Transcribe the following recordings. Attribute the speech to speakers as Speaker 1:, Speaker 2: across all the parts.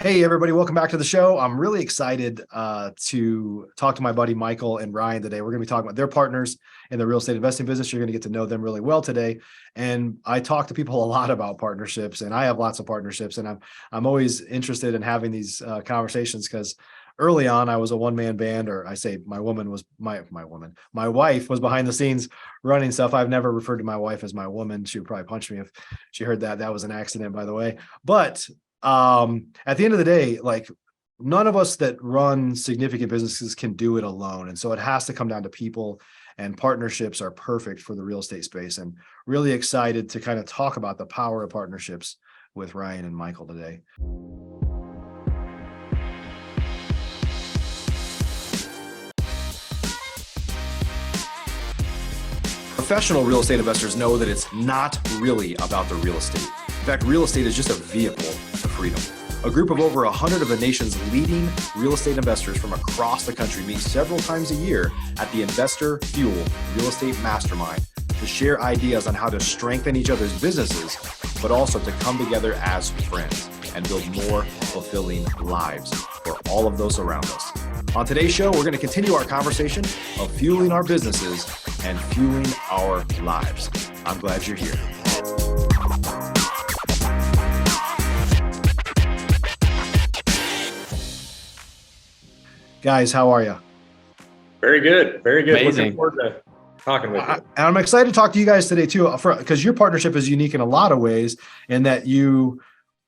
Speaker 1: Hey, everybody, welcome back to the show. I'm really excited to talk to my buddy Michael and Ryan today. We're going to be talking about their partners in the real estate investing business. You're going to get to know them really well today. And I talk to people a lot about partnerships, and I have lots of partnerships, and I'm always interested in having these conversations because early on I was a one-man band, or I say my woman was my wife was behind the scenes running stuff. I've never referred to my wife as my woman. She would probably punch me if she heard that. That was an accident, by the way. But at the end of the day, like, none of us that run significant businesses can do it alone. And so it has to come down to people, and partnerships are perfect for the real estate space. And really excited to kind of talk about the power of partnerships with Ryan and Michael today. Professional real estate investors know that it's not really about the real estate. In fact, real estate is just a vehicle to freedom. A group of over 100 of the nation's leading real estate investors from across the country meet several times a year at the Investor Fuel Real Estate Mastermind to share ideas on how to strengthen each other's businesses, but also to come together as friends and build more fulfilling lives for all of those around us. On today's show, we're going to continue our conversation of fueling our businesses and fueling our lives. I'm glad you're here. Guys, how are you?
Speaker 2: Very good. Very good.
Speaker 3: Amazing.
Speaker 2: Looking forward to talking with you.
Speaker 1: And I'm excited to talk to you guys today too, because your partnership is unique in a lot of ways in that you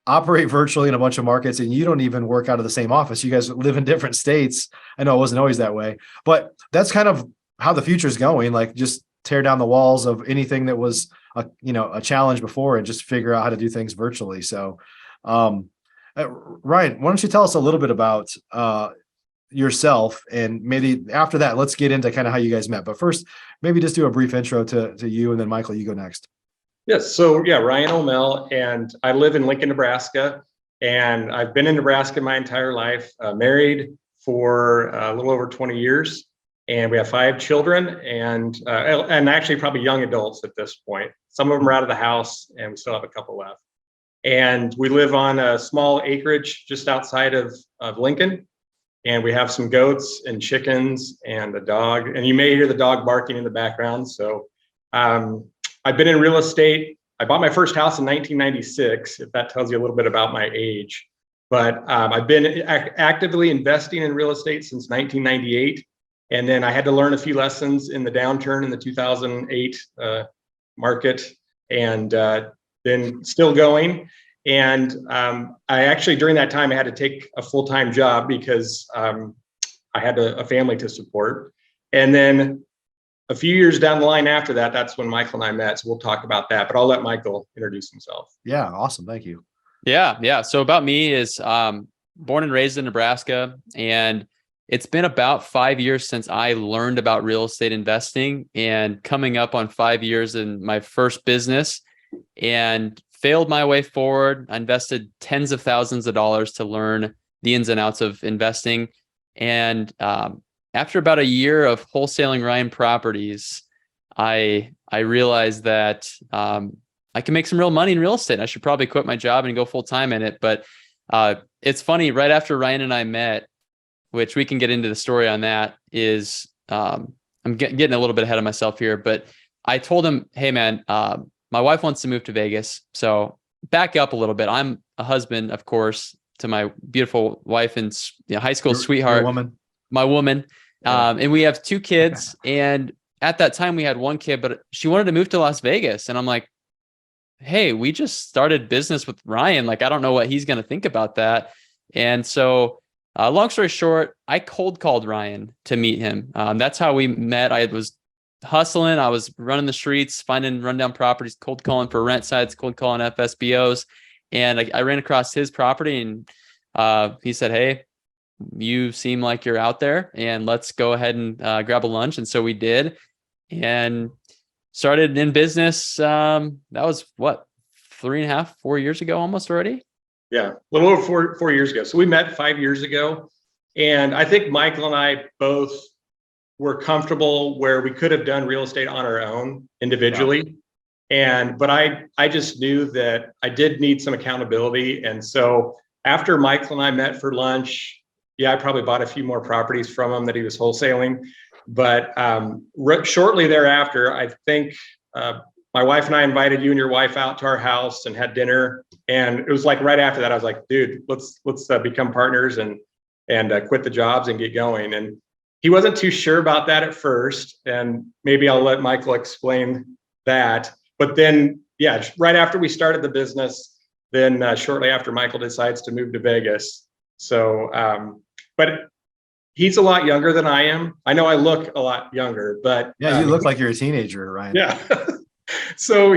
Speaker 1: operate virtually in a bunch of markets and you don't even work out of the same office. You guys live in different states. I know it wasn't always that way, but that's kind of how the future is going. Like, just tear down the walls of anything that was a challenge before and just figure out how to do things virtually. So, Ryan, why don't you tell us a little bit about yourself, and maybe after that, let's get into kind of how you guys met. But first, maybe just do a brief intro to you, and then Michael, you go next.
Speaker 2: Yes. So Ryan Omel, and I live in Lincoln, Nebraska, and I've been in Nebraska my entire life, married for a little over 20 years. And we have 5 children and actually probably young adults at this point. Some of them are out of the house and we still have a couple left. And we live on a small acreage just outside of Lincoln. And we have some goats and chickens and a dog. And you may hear the dog barking in the background. So I've been in real estate. I bought my first house in 1996, if that tells you a little bit about my age. But I've been actively investing in real estate since 1998. And then I had to learn a few lessons in the downturn in the 2008 market, and then still going. And I actually, during that time, I had to take a full-time job because I had a family to support. And then a few years down the line after that, that's when Michael and I met. So we'll talk about that, but I'll let Michael introduce himself.
Speaker 1: Yeah, awesome. Thank you.
Speaker 3: Yeah. So about me is born and raised in Nebraska, and it's been about 5 years since I learned about real estate investing, and coming up on 5 years in my first business, and failed my way forward. I invested tens of thousands of dollars to learn the ins and outs of investing. And after about a year of wholesaling Ryan properties, I realized that I can make some real money in real estate. I should probably quit my job and go full time in it. But it's funny, right after Ryan and I met, which we can get into the story on that, is I'm getting a little bit ahead of myself here, but I told him, hey man, my wife wants to move to Vegas. So back up a little bit. I'm a husband, of course, to my beautiful wife and high school sweetheart, my woman. Yeah. And we have 2 kids. And at that time we had 1 kid, but she wanted to move to Las Vegas. And I'm like, hey, we just started business with Ryan. Like, I don't know what he's going to think about that. And so long story short, I cold called Ryan to meet him. That's how we met. I was hustling. I was running the streets, finding rundown properties, cold calling for rent sites, cold calling FSBOs. And I ran across his property, and he said, hey, you seem like you're out there, and let's go ahead and grab a lunch. And so we did, and started in business. That was what, 3.5, 4 years ago, almost already.
Speaker 2: Yeah, a little over four years ago. So we met 5 years ago. And I think Michael and I both were comfortable where we could have done real estate on our own individually. Yeah. But I just knew that I did need some accountability. And so after Michael and I met for lunch, yeah, I probably bought a few more properties from him that he was wholesaling. But shortly thereafter, I think my wife and I invited you and your wife out to our house and had dinner. And it was like right after that, I was like, dude, let's become partners and quit the jobs and get going. And he wasn't too sure about that at first. And maybe I'll let Michael explain that. But then, yeah, right after we started the business, then shortly after, Michael decides to move to Vegas. So, but he's a lot younger than I am. I know I look a lot younger, but
Speaker 1: yeah, you look like you're a teenager, Ryan.
Speaker 2: Yeah. So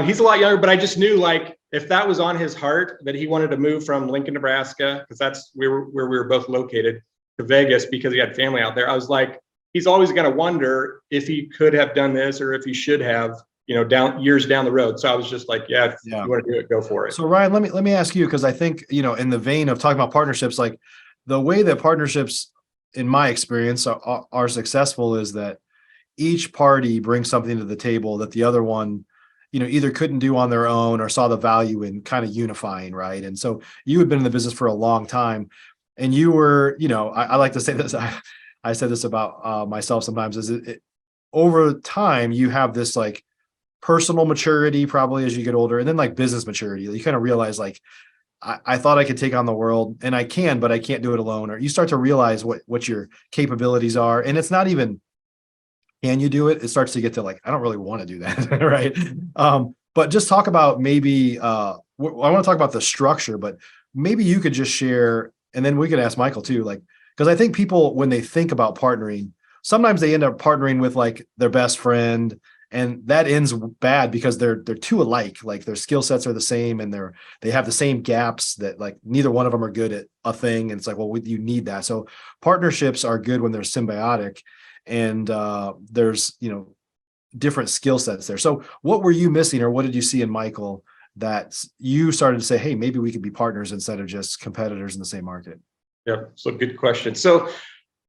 Speaker 2: he's a lot younger, but I just knew, like, if that was on his heart, that he wanted to move from Lincoln, Nebraska, because that's where we were both located, to Vegas because he had family out there. I was like, he's always going to wonder if he could have done this or if he should have, years down the road. So I was just like, yeah, if you want to do it, go for it.
Speaker 1: So Ryan, let me ask you, because I think, in the vein of talking about partnerships, like the way that partnerships, in my experience, are successful is that each party brings something to the table that the other one, either couldn't do on their own or saw the value in kind of unifying, right? And so you had been in the business for a long time, and you were, I like to say this, I said this about myself sometimes, is over time you have this like personal maturity probably as you get older, and then like business maturity. You kind of realize like, I thought I could take on the world, and I can, but I can't do it alone. Or you start to realize what your capabilities are, and it's not even, can you do it? It starts to get to like, I don't really want to do that, right? But just talk about maybe, I want to talk about the structure, but maybe you could just share, and then we could ask Michael too, like, because I think people, when they think about partnering, sometimes they end up partnering with like their best friend, and that ends bad because they're too alike. Like their skill sets are the same, and they have the same gaps that like neither one of them are good at a thing. And it's like, well, you need that. So partnerships are good when they're symbiotic, and there's different skill sets there. So what were you missing, or what did you see in Michael that you started to say, hey, maybe we could be partners instead of just competitors in the same market?
Speaker 2: Yeah, so good question. So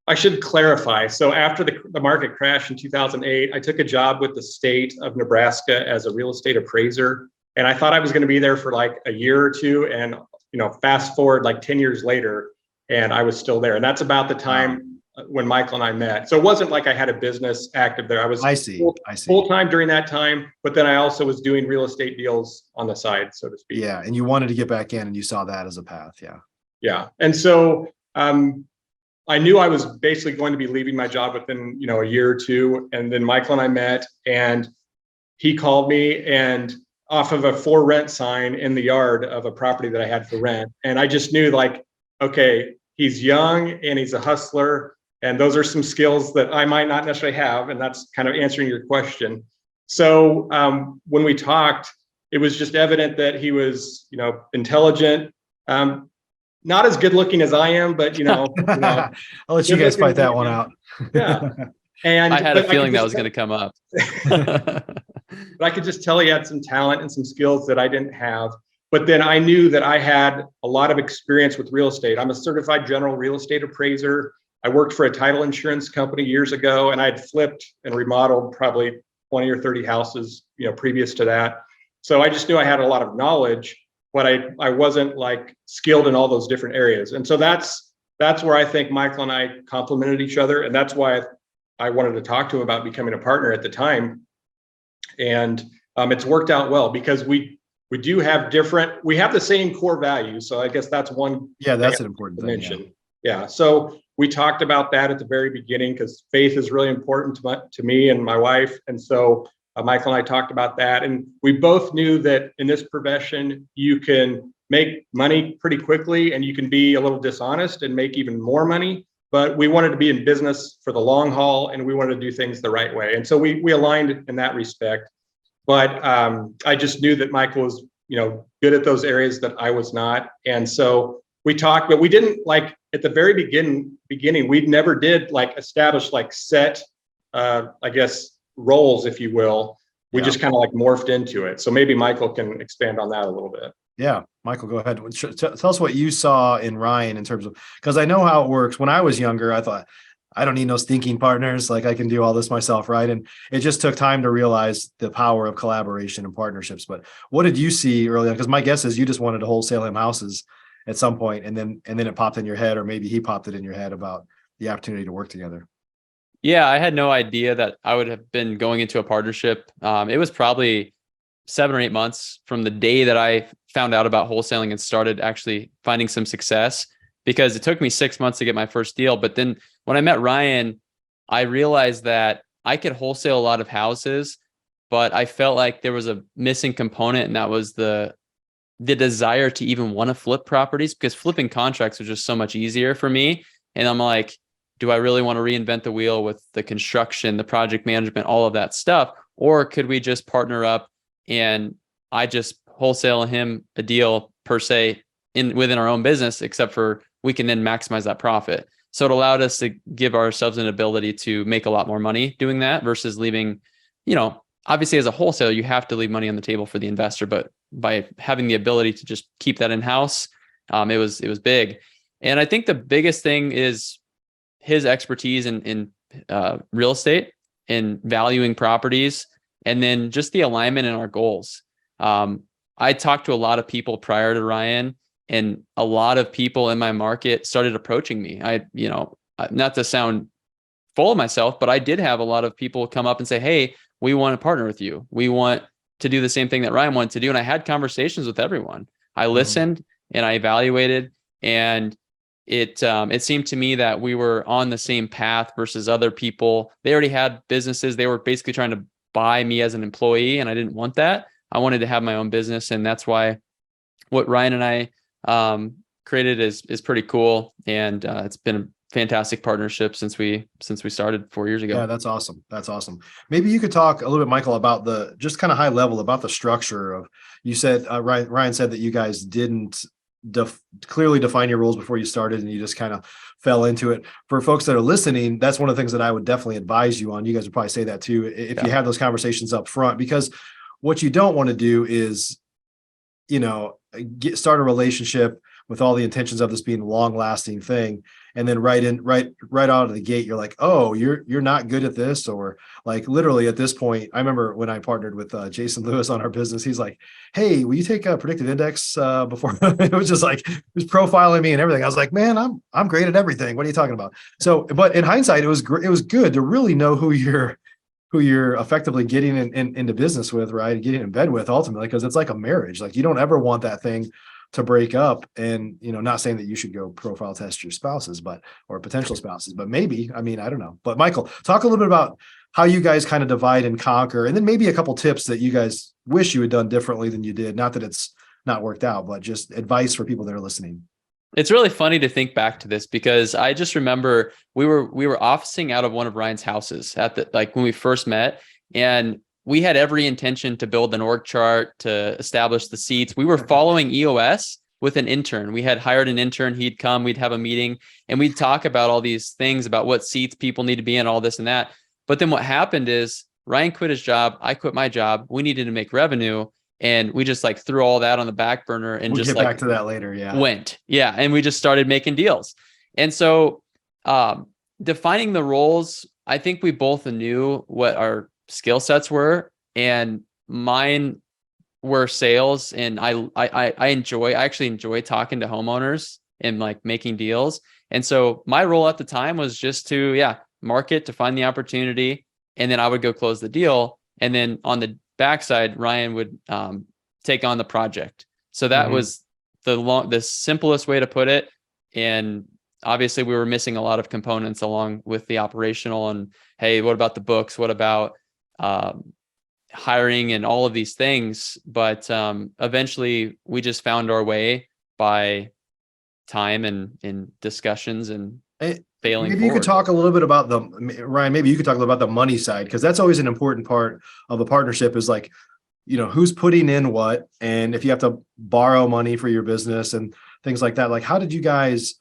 Speaker 2: I should clarify. So after the market crash in 2008, I took a job with the state of Nebraska as a real estate appraiser. And I thought I was going to be there for like a year or two. And, fast forward like 10 years later, and I was still there. And that's about the time when Michael and I met. So it wasn't like I had a business active there. I see. Full time during that time, but then I also was doing real estate deals on the side, so to speak.
Speaker 1: Yeah. And you wanted to get back in, and you saw that as a path. Yeah.
Speaker 2: Yeah. And so, I knew I was basically going to be leaving my job within, a year or two. And then Michael and I met, and he called me and off of a for rent sign in the yard of a property that I had for rent. And I just knew like, okay, he's young and he's a hustler. And those are some skills that I might not necessarily have. And that's kind of answering your question. So when we talked, it was just evident that he was, intelligent, not as good looking as I am, but
Speaker 1: I'll let you guys fight that one out.
Speaker 2: Yeah. And
Speaker 3: I had a feeling that was going to come up.
Speaker 2: But I could just tell he had some talent and some skills that I didn't have. But then I knew that I had a lot of experience with real estate. I'm a certified general real estate appraiser. I worked for a title insurance company years ago, and I had flipped and remodeled probably 20 or 30 houses, previous to that. So I just knew I had a lot of knowledge, but I wasn't like skilled in all those different areas. And so that's where I think Michael and I complemented each other. And that's why I wanted to talk to him about becoming a partner at the time. And it's worked out well because we do have we have the same core values. So I guess that's one.
Speaker 1: Yeah, that's an important thing.
Speaker 2: Mention. Yeah. So we talked about that at the very beginning because faith is really important to me and my wife. And so Michael and I talked about that. And we both knew that in this profession, you can make money pretty quickly and you can be a little dishonest and make even more money. But we wanted to be in business for the long haul, and we wanted to do things the right way. And so we aligned in that respect. But I just knew that Michael was, good at those areas that I was not. And so we talked, but we didn't like at the very beginning, we never did like establish like set, I guess, roles, if you will. We just kind of like morphed into it. So maybe Michael can expand on that a little bit.
Speaker 1: Yeah, Michael, go ahead. Tell us what you saw in Ryan in terms of, because I know how it works. When I was younger, I thought, I don't need no stinking partners. Like I can do all this myself, right? And it just took time to realize the power of collaboration and partnerships. But what did you see early on? Because my guess is you just wanted to wholesale him houses, at some point, and then it popped in your head, or maybe he popped it in your head about the opportunity to work together?
Speaker 3: Yeah, I had no idea that I would have been going into a partnership. It was probably 7 or 8 months from the day that I found out about wholesaling and started actually finding some success, because it took me 6 months to get my first deal. But then when I met Ryan, I realized that I could wholesale a lot of houses, but I felt like there was a missing component, and that was the desire to even want to flip properties, because flipping contracts was just so much easier for me. And I'm like, do I really want to reinvent the wheel with the construction, the project management, all of that stuff? Or could we just partner up and I just wholesale him a deal per se within our own business, except for we can then maximize that profit. So it allowed us to give ourselves an ability to make a lot more money doing that versus leaving, obviously as a wholesaler, you have to leave money on the table for the investor, but by having the ability to just keep that in-house, it was big. And I think the biggest thing is his expertise in real estate and valuing properties, and then just the alignment in our goals. I talked to a lot of people prior to Ryan, and a lot of people in my market started approaching me. Not to sound full of myself, but I did have a lot of people come up and say, "Hey, we want to partner with you. We want to do the same thing that Ryan wanted to do." And I had conversations with everyone. I listened and I evaluated, and it seemed to me that we were on the same path versus other people. They already had businesses. They were basically trying to buy me as an employee, and I didn't want that. I wanted to have my own business, and that's why what Ryan and I created is pretty cool, and it's been a fantastic partnership since we started 4 years ago.
Speaker 1: Yeah, that's awesome. That's awesome. Maybe you could talk a little bit, Michael, about the just kind of high level about the structure of. You said Ryan said that you guys didn't clearly define your roles before you started, and you just kind of fell into it. For folks that are listening, that's one of the things that I would definitely advise you on. You guys would probably say that too, if you have those conversations up front, because what you don't want to do is, start a relationship with all the intentions of this being a long-lasting thing, and then right out of the gate, you're like, oh, you're not good at this, or like literally at this point. I remember when I partnered with Jason Lewis on our business, he's like, hey, will you take a predictive index before? It was just like, he was profiling me and everything. I was like, man, I'm great at everything. What are you talking about? So, but in hindsight, it was good to really know who you're effectively getting into business with, right? Getting in bed with ultimately, because it's like a marriage. Like, you don't ever want that thing to break up. And, not saying that you should go profile test your spouses, or potential spouses, but maybe, I don't know. But Michael, talk a little bit about how you guys kind of divide and conquer, and then maybe a couple tips that you guys wish you had done differently than you did. Not that it's not worked out, but just advice for people that are listening.
Speaker 3: It's really funny to think back to this, because I just remember we were officing out of one of Ryan's houses when we first met, and we had every intention to build an org chart, to establish the seats. We were following EOS with an intern. We had hired an intern. He'd come, we'd have a meeting, and we'd talk about all these things about what seats people need to be in, all this and that. But then what happened is Ryan quit his job. I quit my job. We needed to make revenue. And we just threw all that on the back burner and we'll just
Speaker 1: get back to that later. Yeah.
Speaker 3: And we just started making deals. And so defining the roles, I think we both knew what our skill sets were, and mine were sales. And I actually enjoy talking to homeowners and making deals. And so my role at the time was just to, market, to find the opportunity. And then I would go close the deal. And then on the backside, Ryan would take on the project. So that was the simplest way to put it. And obviously we were missing a lot of components along with the operational, and hey, what about the books? What about hiring and all of these things? But eventually we just found our way by time and discussions and failing
Speaker 1: maybe
Speaker 3: forward.
Speaker 1: You could talk a little bit about Ryan, maybe you could talk a little about the money side, because that's always an important part of a partnership, is who's putting in what, and if you have to borrow money for your business and things like that. Like, how did you guys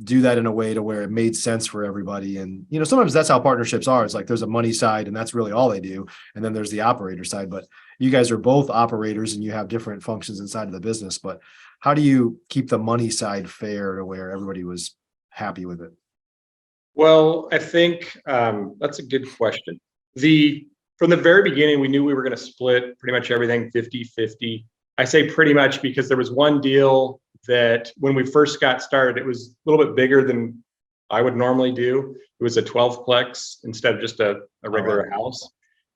Speaker 1: do that in a way to where it made sense for everybody? And, sometimes that's how partnerships are. It's like, there's a money side and that's really all they do. And then there's the operator side, but you guys are both operators and you have different functions inside of the business. But how do you keep the money side fair to where everybody was happy with it?
Speaker 2: Well, I think that's a good question. From the very beginning, we knew we were going to split pretty much everything 50-50. I say pretty much because there was one deal that when we first got started, it was a little bit bigger than I would normally do. It was a 12-plex instead of just a regular house.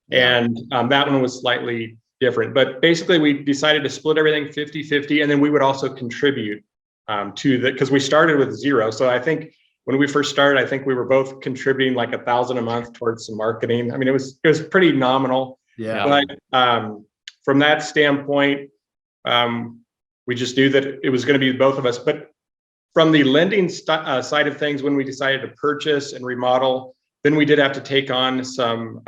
Speaker 1: Yeah.
Speaker 2: And that one was slightly different. But basically, we decided to split everything 50-50, and then we would also contribute to the, because we started with zero. So I think when we first started, I think we were both contributing like $1,000 a month towards some marketing. I mean, it was pretty nominal.
Speaker 1: Yeah.
Speaker 2: But from that standpoint, we just knew that it was going to be both of us. But from the lending side of things, when we decided to purchase and remodel, then we did have to take on some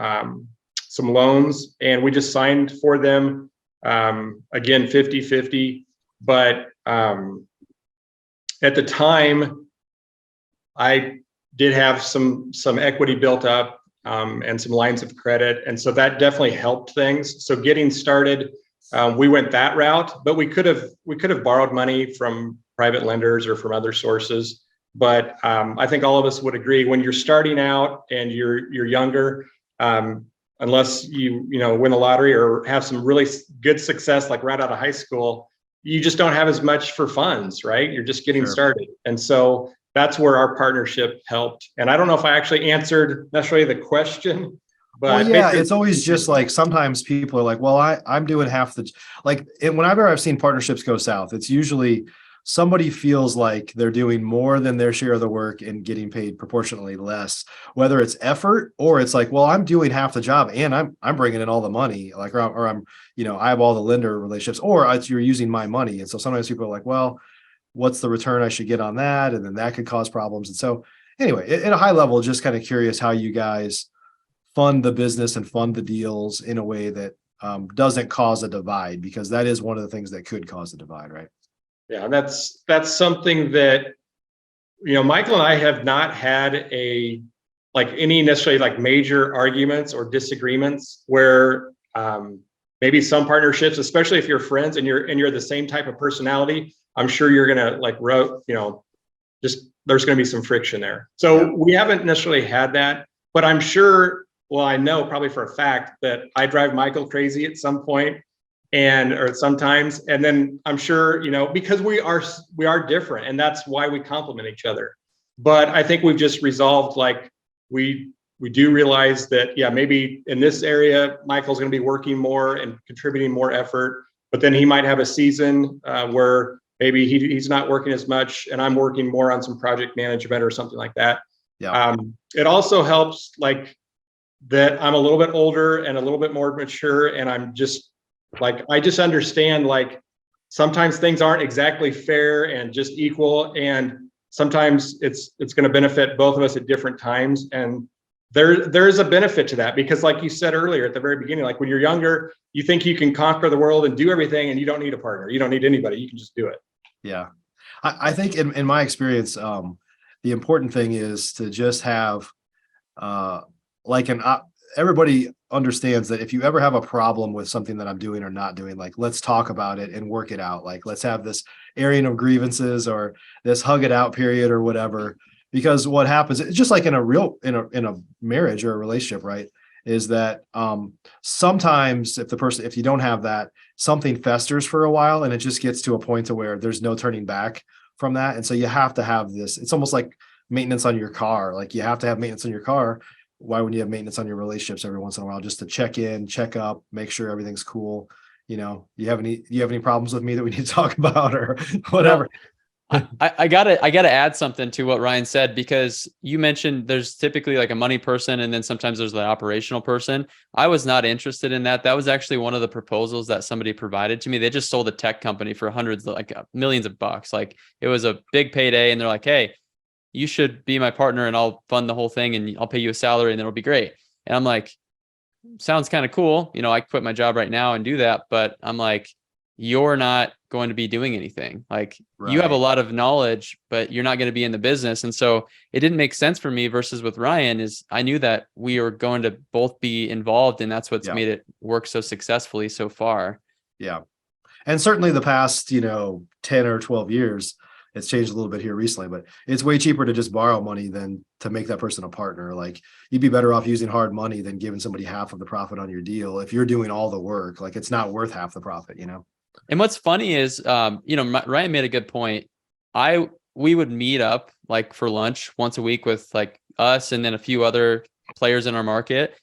Speaker 2: loans, and we just signed for them, again, 50-50. But at the time, I did have some equity built up, and some lines of credit. And so that definitely helped things. So getting started, we went that route, but we could have borrowed money from private lenders or from other sources. But I think all of us would agree, when you're starting out and you're younger, unless you win the lottery or have some really good success, like right out of high school, you just don't have as much for funds, right? You're just getting started. And so that's where our partnership helped. And I don't know if I actually answered necessarily the question, but
Speaker 1: well, yeah, it's always just like, sometimes people are like, well, I'm doing half the, like, and whenever I've seen partnerships go south, it's usually somebody feels like they're doing more than their share of the work and getting paid proportionately less, whether it's effort or it's like, well, I'm doing half the job and I'm bringing in all the money, like, or I'm, I have all the lender relationships, or you're using my money. And so sometimes people are like, well, what's the return I should get on that? And then that could cause problems. And so anyway, at a high level, just kind of curious how you guys fund the business and fund the deals in a way that doesn't cause a divide, because that is one of the things that could cause a divide, right?
Speaker 2: Yeah, that's something that, Michael and I have not had any necessarily like major arguments or disagreements where maybe some partnerships, especially if you're friends and you're the same type of personality, I'm sure you're gonna there's gonna be some friction there. So we haven't necessarily had that, but I'm sure, well, I know probably for a fact that I drive Michael crazy at some point, or sometimes, and then I'm sure, because we are different, and that's why we complement each other. But I think we've just resolved, like, we do realize that, yeah, maybe in this area, Michael's going to be working more and contributing more effort, but then he might have a season where maybe he's not working as much, and I'm working more on some project management or something like that.
Speaker 1: Yeah.
Speaker 2: It also helps, like, that I'm a little bit older and a little bit more mature, and I'm just like, I just understand, like, sometimes things aren't exactly fair and just equal, and sometimes it's going to benefit both of us at different times. And there's a benefit to that, because like you said earlier at the very beginning, like, when you're younger, you think you can conquer the world and do everything, and you don't need a partner, you don't need anybody, you can just do it.
Speaker 1: Yeah. I think in my experience, the important thing is to just have everybody understands that if you ever have a problem with something that I'm doing or not doing, like, let's talk about it and work it out. Like, let's have this airing of grievances or this hug it out period or whatever. Because what happens, it's just like in a marriage or a relationship, right? Is that sometimes if you don't have that, something festers for a while, and it just gets to a point to where there's no turning back from that. And so you have to have this, it's almost like maintenance on your car. Like, you have to have maintenance on your car. Why wouldn't you have maintenance on your relationships every once in a while, just to check in, check up, make sure everything's cool? You have any problems with me that we need to talk about or whatever?
Speaker 3: I gotta add something to what Ryan said, because you mentioned there's typically like a money person, and then sometimes there's the operational person. I was not interested in that. That was actually one of the proposals that somebody provided to me. They just sold a tech company for millions of bucks. Like, it was a big payday, and they're like, hey, you should be my partner and I'll fund the whole thing and I'll pay you a salary and it'll be great. And I'm like, sounds kind of cool. I quit my job right now and do that. But I'm like, you're not going to be doing anything. Like, you have a lot of knowledge, but you're not going to be in the business. And so it didn't make sense for me. Versus with Ryan, is I knew that we were going to both be involved, and that's what's made it work so successfully so far. Yeah.
Speaker 1: And certainly the past, 10 or 12 years, it's changed a little bit here recently, but it's way cheaper to just borrow money than to make that person a partner. Like, you'd be better off using hard money than giving somebody half of the profit on your deal. If you're doing all the work, like, it's not worth half the profit,
Speaker 3: And what's funny is, Ryan made a good point. We would meet up like for lunch once a week with like us and then a few other players in our market.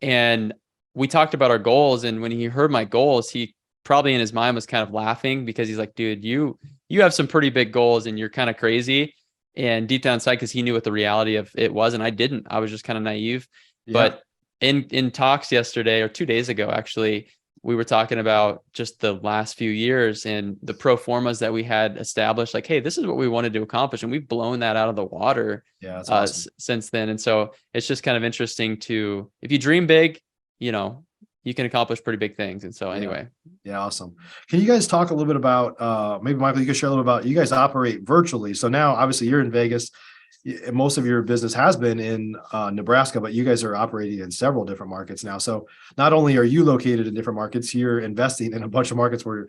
Speaker 3: And we talked about our goals. And when he heard my goals, he probably in his mind was kind of laughing because he's like, dude, you have some pretty big goals and you're kind of crazy. And deep down inside, because he knew what the reality of it was. And I didn't, I was just kind of naive.
Speaker 1: Yeah.
Speaker 3: But in talks yesterday or 2 days ago, actually, we were talking about just the last few years and the pro formas that we had established, like, hey, this is what we wanted to accomplish. And we've blown that out of the water
Speaker 1: That's awesome.
Speaker 3: since then. And so it's just kind of interesting to, if you dream big, you can accomplish pretty big things. And so anyway.
Speaker 1: Yeah. Awesome. Can you guys talk a little bit about, maybe Michael, you can share a little about, you guys operate virtually. So now obviously you're in Vegas. Most of your business has been in Nebraska, but you guys are operating in several different markets now. So not only are you located in different markets, you're investing in a bunch of markets where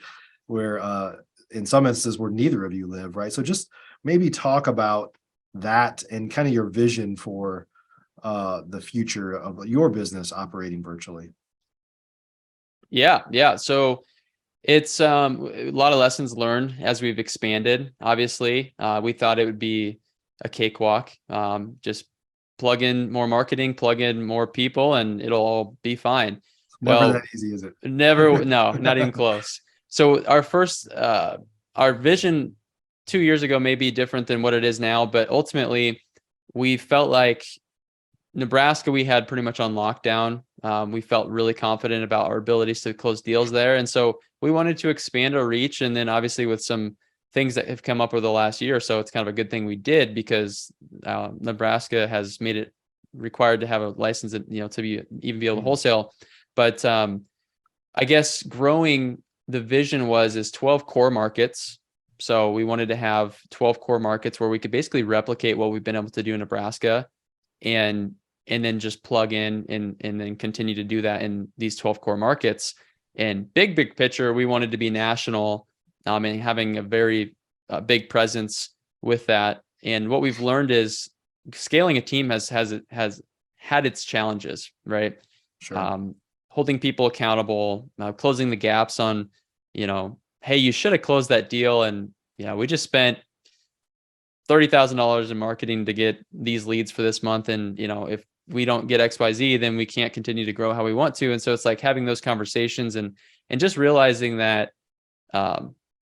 Speaker 1: in some instances where neither of you live, right? So just maybe talk about that and kind of your vision for the future of your business operating virtually.
Speaker 3: Yeah. So it's a lot of lessons learned as we've expanded. Obviously, we thought it would be a cakewalk. Just plug in more marketing, plug in more people, and it'll all be fine.
Speaker 1: Never that easy, is it?
Speaker 3: Never. No, not even close. So our vision 2 years ago may be different than what it is now, but ultimately we felt like Nebraska, we had pretty much on lockdown. We felt really confident about our abilities to close deals there. And so we wanted to expand our reach. And then obviously with some things that have come up over the last year or so, it's kind of a good thing we did because Nebraska has made it required to have a license, to even be able to wholesale. But I guess growing the vision is 12 core markets. So we wanted to have 12 core markets where we could basically replicate what we've been able to do in Nebraska and then just plug in and then continue to do that in these 12 core markets. And big picture, we wanted to be national and having a very big presence with that. And what we've learned is scaling a team has had its challenges, right?
Speaker 1: Sure.
Speaker 3: Holding people accountable, closing the gaps on, hey, you should have closed that deal. And we just spent $30,000 in marketing to get these leads for this month. And, if we don't get XYZ, then we can't continue to grow how we want to. And so it's like having those conversations and just realizing that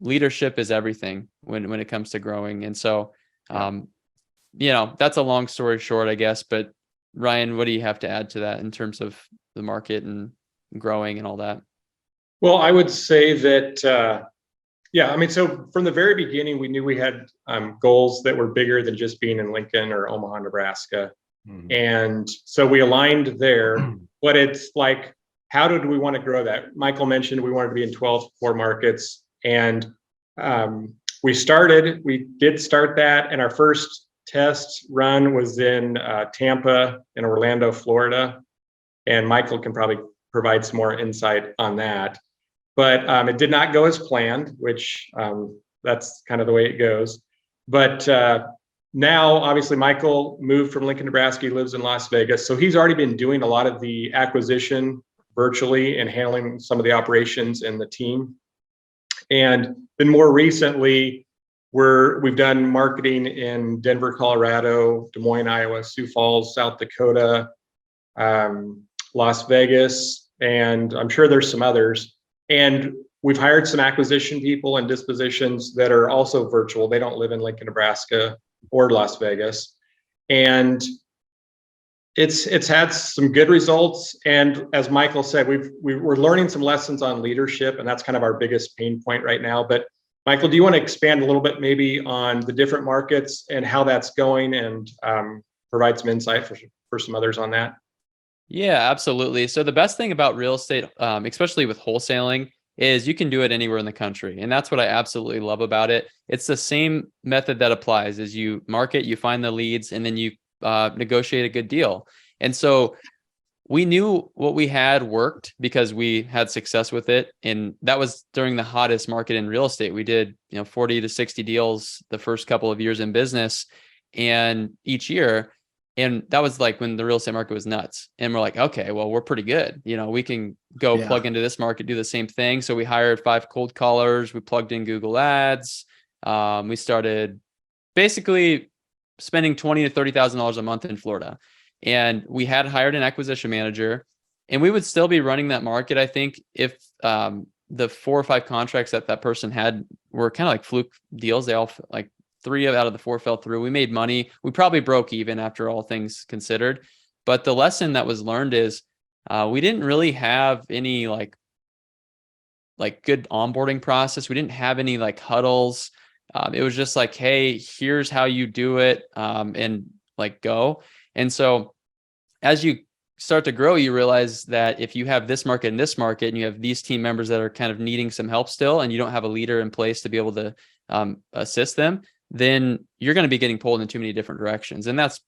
Speaker 3: leadership is everything when it comes to growing. And so, that's a long story short, I guess. But Ryan, what do you have to add to that in terms of the market and growing and all that?
Speaker 2: Well, I would say that, so from the very beginning, we knew we had goals that were bigger than just being in Lincoln or Omaha, Nebraska. Mm-hmm. And so we aligned there, but it's like, how did we want to grow that? Michael mentioned we wanted to be in 12 core markets. And we did start that. And our first test run was in Tampa and Orlando, Florida. And Michael can probably provide some more insight on that. But it did not go as planned, which that's kind of the way it goes. But now, obviously, Michael moved from Lincoln, Nebraska. He lives in Las Vegas. So he's already been doing a lot of the acquisition virtually and handling some of the operations and the team. And then more recently, we've done marketing in Denver, Colorado, Des Moines, Iowa, Sioux Falls, South Dakota, Las Vegas, and I'm sure there's some others. And we've hired some acquisition people and dispositions that are also virtual. They don't live in Lincoln, Nebraska or Las Vegas. And it's had some good results. And as Michael said, we're learning some lessons on leadership, and that's kind of our biggest pain point right now. But Michael, do you want to expand a little bit maybe on the different markets and how that's going and provide some insight for some others on that?
Speaker 3: Yeah, absolutely. So the best thing about real estate, especially with wholesaling, is you can do it anywhere in the country. And that's what I absolutely love about it. It's the same method that applies as you market, you find the leads, and then you negotiate a good deal. And so we knew what we had worked because we had success with it. And that was during the hottest market in real estate. We did, 40 to 60 deals the first couple of years in business and each year. And that was like when the real estate market was nuts. And we're like, okay, well, we're pretty good. We can go plug into this market, do the same thing. So we hired 5 cold callers. We plugged in Google Ads. We started basically spending $20,000 to $30,000 a month in Florida. And we had hired an acquisition manager, and we would still be running that market, I think, if the 4 or 5 contracts that person had were kind of like fluke deals. They all, like 3 out of the 4 fell through. We made money. We probably broke even after all things considered. But the lesson that was learned is we didn't really have any like good onboarding process. We didn't have any like huddles. It was just like, hey, here's how you do it, and like go. And so as you start to grow, you realize that if you have this market and this market, and you have these team members that are kind of needing some help still, and you don't have a leader in place to be able to assist them, then you're going to be getting pulled in too many different directions. And that's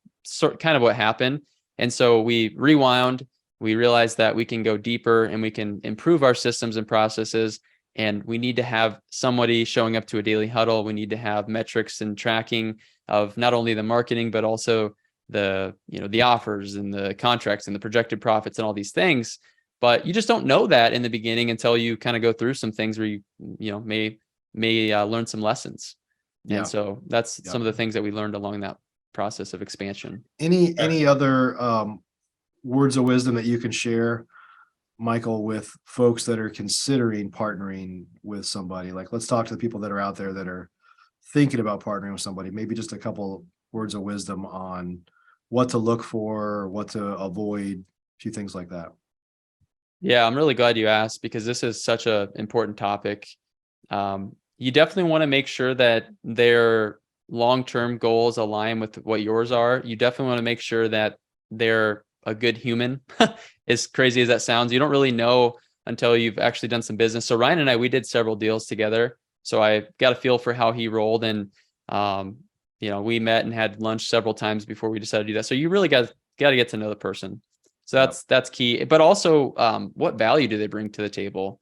Speaker 3: kind of what happened. And so we rewound. We realized that we can go deeper and we can improve our systems and processes. And we need to have somebody showing up to a daily huddle. We need to have metrics and tracking of not only the marketing, but also the offers and the contracts and the projected profits and all these things. But you just don't know that in the beginning until you kind of go through some things where you may learn some lessons.
Speaker 1: Yeah.
Speaker 3: And so that's some of the things that we learned along that process of expansion.
Speaker 1: Any other words of wisdom that you can share, Michael, with folks that are considering partnering with somebody? Like, let's talk to the people that are out there that are thinking about partnering with somebody. Maybe just a couple words of wisdom on what to look for, what to avoid, a few things like that.
Speaker 3: Yeah, I'm really glad you asked, because this is such an important topic. You definitely want to make sure that their long-term goals align with what yours are. You definitely want to make sure that they're a good human. As crazy as that sounds, you don't really know until you've actually done some business. So Ryan and I, we did several deals together. So I got a feel for how he rolled, and we met and had lunch several times before we decided to do that. So you really got to get to know the person. So that's key. But also, what value do they bring to the table?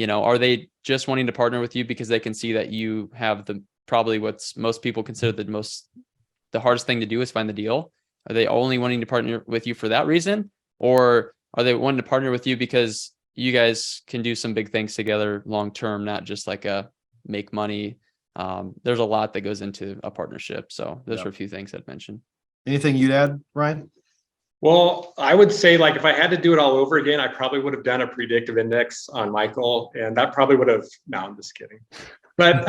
Speaker 3: Are they just wanting to partner with you because they can see that you have probably what's most people consider the hardest thing to do is find the deal? Are they only wanting to partner with you for that reason? Or are they wanting to partner with you because you guys can do some big things together long-term, not just like a make money? There's a lot that goes into a partnership. So those are a few things I'd mention. Anything
Speaker 1: you'd add, Ryan?
Speaker 2: Well, I would say, like, if I had to do it all over again, I probably would have done a predictive index on Michael, and that probably would have, no, I'm just kidding. But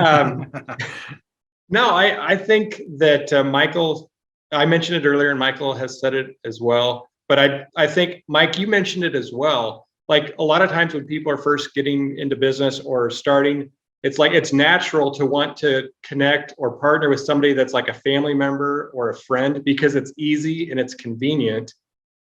Speaker 2: no, I think that Michael, I mentioned it earlier and Michael has said it as well, but I think, Mike, you mentioned it as well. Like, a lot of times when people are first getting into business or starting, it's like, it's natural to want to connect or partner with somebody that's like a family member or a friend, because it's easy and it's convenient.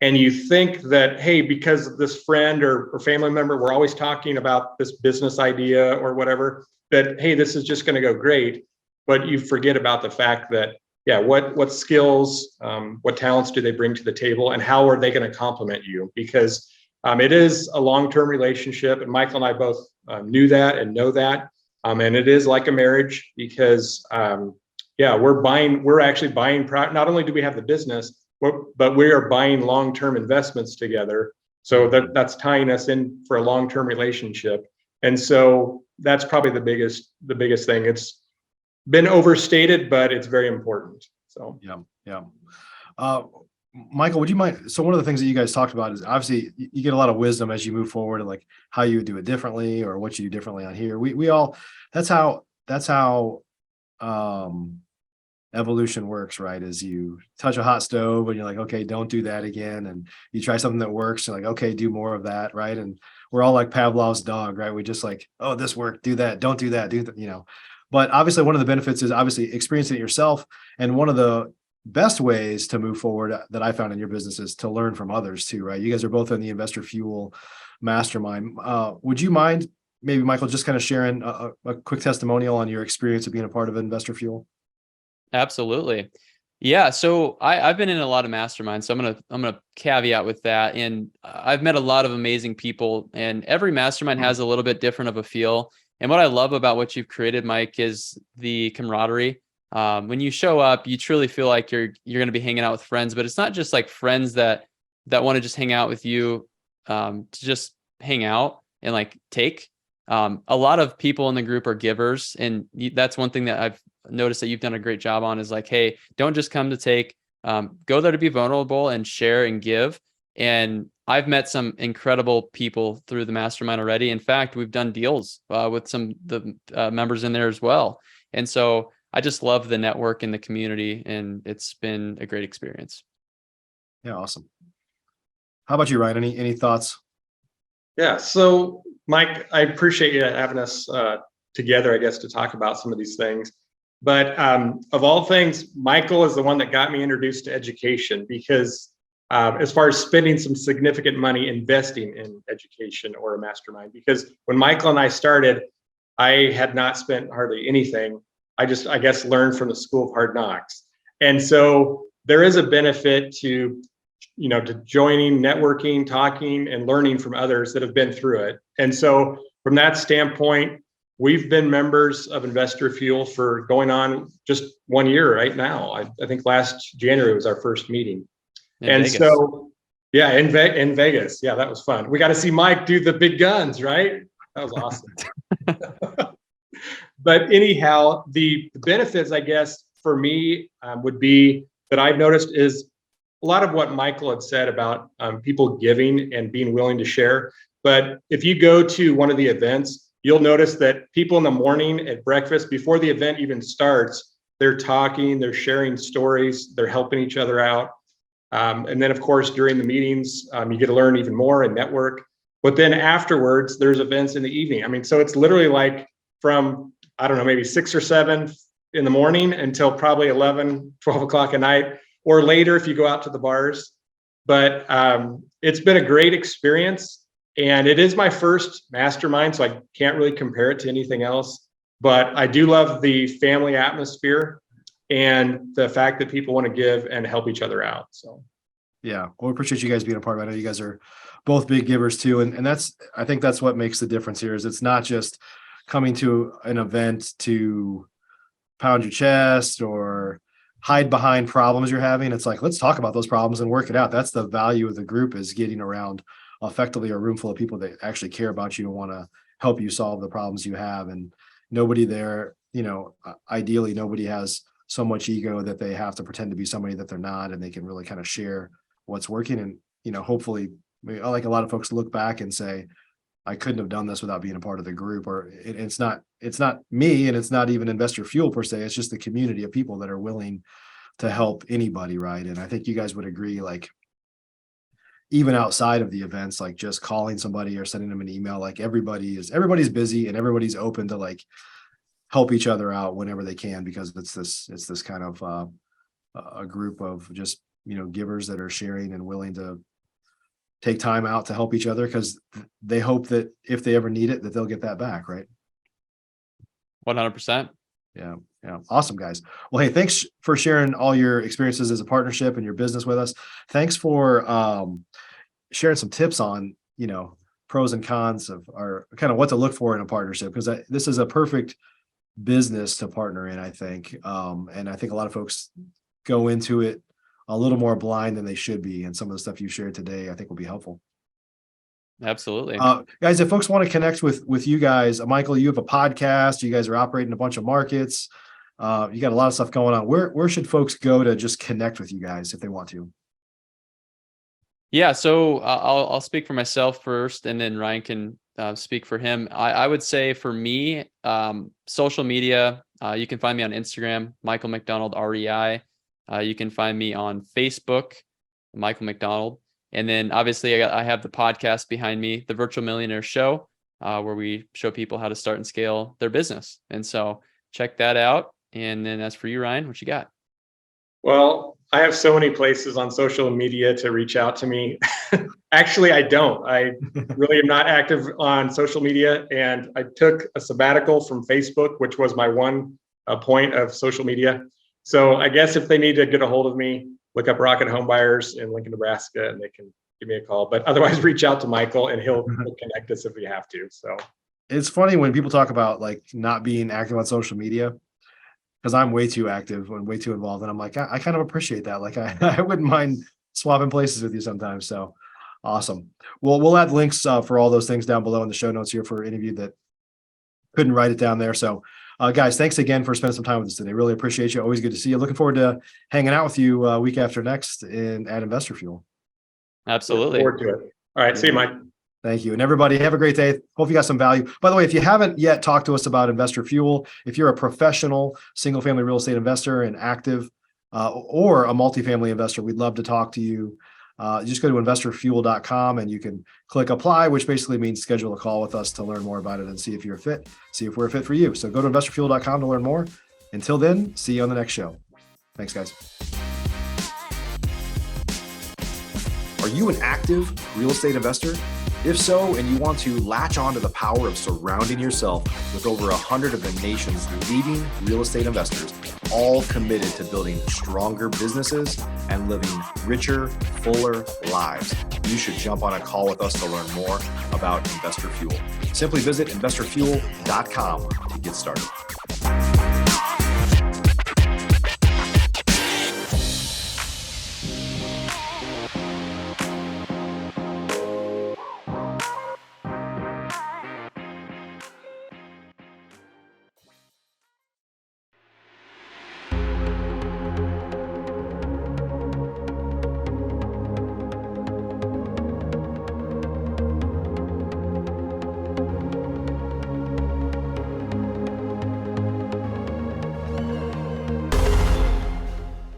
Speaker 2: And you think that, hey, because this friend or family member, we're always talking about this business idea or whatever, that, hey, this is just going to go great. But you forget about the fact that, yeah, what skills, what talents do they bring to the table, and how are they going to complement you? Because it is a long-term relationship, and Michael and I both knew that and know that. And it is like a marriage, because we're actually buying, not only do we have the business, but we are buying long-term investments together. So that's tying us in for a long-term relationship. And so that's probably the biggest thing. It's been overstated, but it's very important. So
Speaker 1: yeah. Michael, would you mind? So one of the things that you guys talked about is, obviously you get a lot of wisdom as you move forward, and like how you would do it differently or what you do differently on here. We all, that's how evolution works, right? Is you touch a hot stove and you're like, okay, don't do that again. And you try something that works, you're like, okay, do more of that. Right. And we're all like Pavlov's dog, right? We just like, oh, this worked, do that. Don't do that. But obviously one of the benefits is obviously experiencing it yourself. And one of the best ways to move forward that I found in your business is to learn from others too, right? You guys are both in the Investor Fuel Mastermind. Would you mind, maybe Michael, just kind of sharing a quick testimonial on your experience of being a part of Investor Fuel?
Speaker 3: Absolutely. Yeah. So I've been in a lot of masterminds. So I'm gonna caveat with that. And I've met a lot of amazing people, and every mastermind has a little bit different of a feel. And what I love about what you've created, Mike, is the camaraderie. when you show up, you truly feel like you're going to be hanging out with friends, but it's not just like friends that want to just hang out with you, to just hang out and like take. A lot of people in the group are givers, and that's one thing that I've noticed that you've done a great job on is like, hey, don't just come to take, go there to be vulnerable and share and give. And I've met some incredible people through the mastermind already. In fact, we've done deals with some the members in there as well. And so I just love the network and the community, and it's been a great experience.
Speaker 1: Yeah, awesome. How about you, Ryan? Any thoughts?
Speaker 2: Yeah. So, Mike, I appreciate you having us together, I guess, to talk about some of these things. But of all things, Michael is the one that got me introduced to education, because as far as spending some significant money investing in education or a mastermind, because when Michael and I started, I had not spent hardly anything. I guess, learned from the School of Hard Knocks. And so there is a benefit to joining, networking, talking, and learning from others that have been through it. And so from that standpoint, we've been members of Investor Fuel for going on just 1 year right now. I think last January was our first meeting.
Speaker 3: In Vegas.
Speaker 2: So, yeah, in Vegas. Yeah, that was fun. We got to see Mike do the big guns, right? That was awesome. But anyhow, the benefits, I guess, for me would be that I've noticed is a lot of what Michael had said about people giving and being willing to share. But if you go to one of the events, you'll notice that people in the morning at breakfast, before the event even starts, they're talking, they're sharing stories, they're helping each other out. And then, of course, during the meetings, you get to learn even more and network. But then afterwards, there's events in the evening. I mean, so it's literally like from, I don't know, maybe 6 or 7 in the morning until probably 11, 12 o'clock at night, or later if you go out to the bars. But it's been a great experience. And it is my first mastermind, so I can't really compare it to anything else. But I do love the family atmosphere and the fact that people want to give and help each other out. So,
Speaker 1: yeah, well, we appreciate you guys being a part of it. I know you guys are both big givers too, and I think that's what makes the difference here. Is it's not just coming to an event to pound your chest or hide behind problems you're having. It's like, let's talk about those problems and work it out. That's the value of the group, is getting around effectively a room full of people that actually care about you and want to help you solve the problems you have. And nobody there, ideally nobody has so much ego that they have to pretend to be somebody that they're not, and they can really kind of share what's working. And hopefully, like a lot of folks look back and say, I couldn't have done this without being a part of the group. Or it's not me, and it's not even Investor Fuel per se. It's just the community of people that are willing to help anybody, right? And I think you guys would agree, like, even outside of the events, like just calling somebody or sending them an email, like everybody's busy and everybody's open to like help each other out whenever they can, because it's this kind of a group of just givers that are sharing and willing to take time out to help each other, because they hope that if they ever need it, that they'll get that back, right?
Speaker 3: 100%.
Speaker 1: Yeah. Awesome, guys. Well, hey, thanks for sharing all your experiences as a partnership and your business with us. Thanks for sharing some tips on, pros and cons of, or kind of what to look for in a partnership, because this is a perfect business to partner in, I think. And I think a lot of folks go into it a little more blind than they should be. And some of the stuff you shared today, I think, will be helpful.
Speaker 3: Absolutely.
Speaker 1: Guys, if folks want to connect with you guys, Michael, you have a podcast, you guys are operating a bunch of markets. You got a lot of stuff going on. Where should folks go to just connect with you guys if they want to?
Speaker 3: Yeah. So I'll speak for myself first, and then Ryan can speak for him. I would say for me, social media, you can find me on Instagram, Michael McDonald, REI. You can find me on Facebook, Michael McDonald. And then obviously I have the podcast behind me, The Virtual Millionaire Show, where we show people how to start and scale their business. And so check that out. And then as for you, Ryan, what you got?
Speaker 2: Well, I have so many places on social media to reach out to me. Actually, I don't. I really am not active on social media. And I took a sabbatical from Facebook, which was my one point of social media. So I guess if they need to get a hold of me, look up Rocket Home Buyers in Lincoln, Nebraska, and they can give me a call. But otherwise, reach out to Michael and he'll connect us if we have to. So
Speaker 1: it's funny when people talk about like not being active on social media. because I'm way too active and way too involved. And I'm like, I kind of appreciate that. Like I wouldn't mind swapping places with you sometimes. So awesome. Well, we'll add links for all those things down below in the show notes here for any of you that couldn't write it down there. So guys, thanks again for spending some time with us today. Really appreciate you. Always good to see you. Looking forward to hanging out with you week after next at Investor Fuel.
Speaker 3: Absolutely.
Speaker 2: Look forward to it. All right. See you, Mike.
Speaker 1: Thank you. And everybody have a great day. Hope you got some value. By the way, if you haven't yet talked to us about Investor Fuel, if you're a professional single family real estate investor and active or a multifamily investor, we'd love to talk to you. Just go to investorfuel.com and you can click apply, which basically means schedule a call with us to learn more about it and see if you're a fit, see if we're a fit for you. So go to investorfuel.com to learn more. Until then, see you on the next show. Thanks, guys. Are you an active real estate investor? If so, and you want to latch on to the power of surrounding yourself with over 100 of the nation's leading real estate investors, all committed to building stronger businesses and living richer, fuller lives, you should jump on a call with us to learn more about Investor Fuel. Simply visit investorfuel.com to get started.